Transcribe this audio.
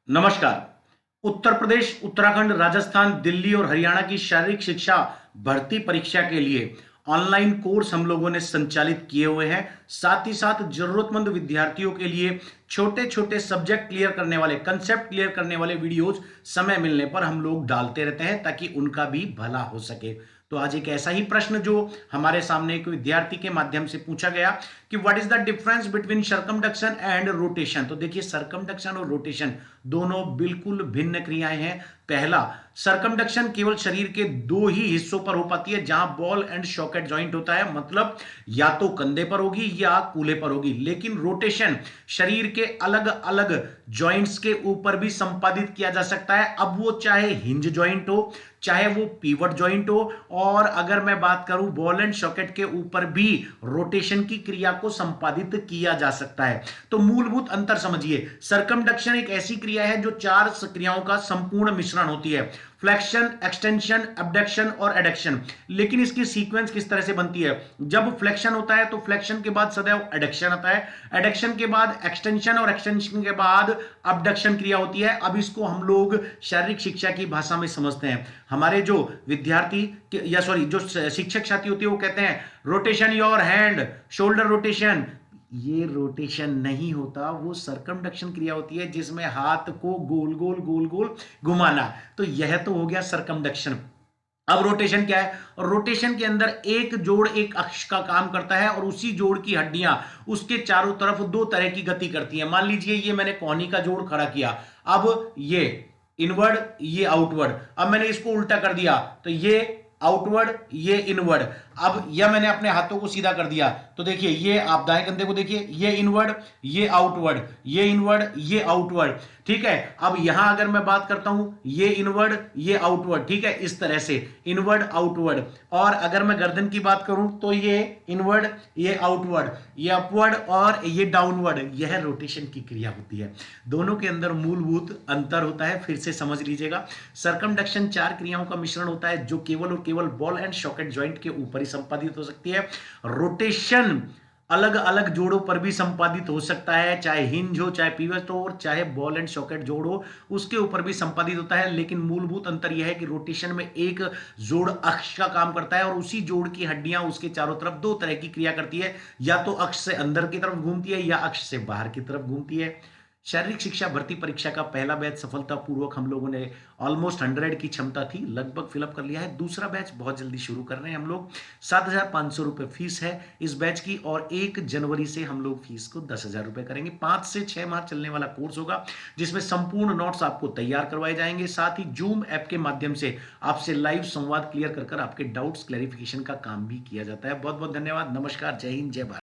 नमस्कार। उत्तर प्रदेश, उत्तराखंड, राजस्थान, दिल्ली और हरियाणा की शारीरिक शिक्षा भर्ती परीक्षा के लिए ऑनलाइन कोर्स हम लोगों ने संचालित किए हुए हैं। साथ ही साथ जरूरतमंद विद्यार्थियों के लिए छोटे छोटे सब्जेक्ट क्लियर करने वाले, कंसेप्ट क्लियर करने वाले वीडियोज समय मिलने पर हम लोग डालते रहते हैं ताकि उनका भी भला हो सके। तो आज एक ऐसा ही प्रश्न जो हमारे सामने एक विद्यार्थी के माध्यम से पूछा गया कि what is the difference between circumduction and rotation. तो देखिए, सर्कमडक्शन और रोटेशन दोनों बिल्कुल भिन्न क्रियाएं हैं। पहला, सर्कमडक्शन केवल शरीर के दो ही हिस्सों पर हो पाती है, जहां बॉल एंड शॉकेट जॉइंट होता है, मतलब या तो कंधे पर होगी या कूल्हे पर होगी। लेकिन रोटेशन शरीर के अलग अलग जॉइंट्स के ऊपर भी संपादित किया जा सकता है, अब वो चाहे हिंज जॉइंट हो, चाहे वो पीवट जॉइंट हो, और अगर मैं बात करूं बॉल एंड सॉकेट के ऊपर भी रोटेशन की क्रिया को संपादित किया जा सकता है। तो मूलभूत अंतर समझिए, सर्कमडक्शन एक ऐसी क्रिया है जो चार क्रियाओं का संपूर्ण मिश्रण होती है, फ्लेक्शन, एक्सटेंशन, एबडक्शन और एडक्शन। लेकिन इसकी सीक्वेंस किस तरह से बनती है? जब फ्लेक्शन होता है तो फ्लेक्शन के बाद सदैव एडक्शन आता है, एडक्शन के बाद एक्सटेंशन और एक्सटेंशन के बाद अबडक्शन क्रिया होती है। अब इसको हम लोग शारीरिक शिक्षा की भाषा में समझते हैं। हमारे जो विद्यार्थी या सॉरी जो शिक्षक साथी होते हैं वो कहते हैं rotation your hand, shoulder rotation. ये रोटेशन नहीं होता, वो सर्कमडक्शन क्रिया होती है जिसमें हाथ को गोल गोल गोल गोल घुमाना। तो यह तो हो गया सर्कमडक्शन। अब रोटेशन क्या है? रोटेशन के अंदर एक जोड़ एक अक्ष का काम करता है और उसी जोड़ की हड्डियां उसके चारों तरफ दो तरह की गति करती हैं। मान लीजिए ये मैंने कोहनी का जोड़ खड़ा किया, अब ये इनवर्ड, ये आउटवर्ड। अब मैंने इसको उल्टा कर दिया तो ये आउटवर्ड, ये इनवर्ड। अब यह मैंने अपने हाथों को सीधा कर दिया तो देखिए, ये आप दाएं कंधे को देखिए, ये इनवर्ड, ये आउटवर्ड, ये इनवर्ड, ये आउटवर्ड। ठीक है। अब यहां अगर मैं बात करता हूं, ये इनवर्ड, ये आउटवर्ड। ठीक है, इस तरह से इनवर्ड आउटवर्ड। और अगर मैं गर्दन की बात करूं तो ये इनवर्ड, ये आउटवर्ड, ये अपवर्ड और ये डाउनवर्ड। यह रोटेशन की क्रिया होती है। दोनों के अंदर मूलभूत अंतर होता है, फिर से समझ लीजिएगा। सर्कमडक्शन चार क्रियाओं का मिश्रण होता है जो केवल और केवल बॉल एंड सॉकेट जॉइंट के ऊपर ही संपादित हो सकती है। रोटेशन अलग अलग जोड़ों पर भी संपादित हो सकता है, चाहे हिंज हो, चाहे पीवट हो, और चाहे बॉल एंड सॉकेट जोड़ हो, उसके ऊपर भी संपादित होता है। लेकिन मूलभूत अंतर यह है कि रोटेशन में एक जोड़ अक्ष का काम करता है और उसी जोड़ की हड्डियां उसके चारों तरफ दो तरह की क्रिया करती है, या तो अक्ष से अंदर की तरफ घूमती है या अक्ष से बाहर की तरफ घूमती है। शारीरिक शिक्षा भर्ती परीक्षा का पहला बैच सफलतापूर्वक हम लोगों ने ऑलमोस्ट 100 की क्षमता थी, लगभग फिलअप कर लिया है। दूसरा बैच बहुत जल्दी शुरू कर रहे हैं हम लोग। 7,500 रुपये फीस है इस बैच की, और 1 जनवरी से हम लोग फीस को 10,000 रुपये करेंगे। 5 से 6 माह चलने वाला कोर्स होगा जिसमें संपूर्ण नोट्स आपको तैयार करवाए जाएंगे। साथ ही जूम ऐप के माध्यम से आपसे लाइव संवाद क्लियर कर आपके डाउट्स क्लैरिफिकेशन का काम भी किया जाता है। बहुत बहुत धन्यवाद। नमस्कार, जय हिंद, जय भारत।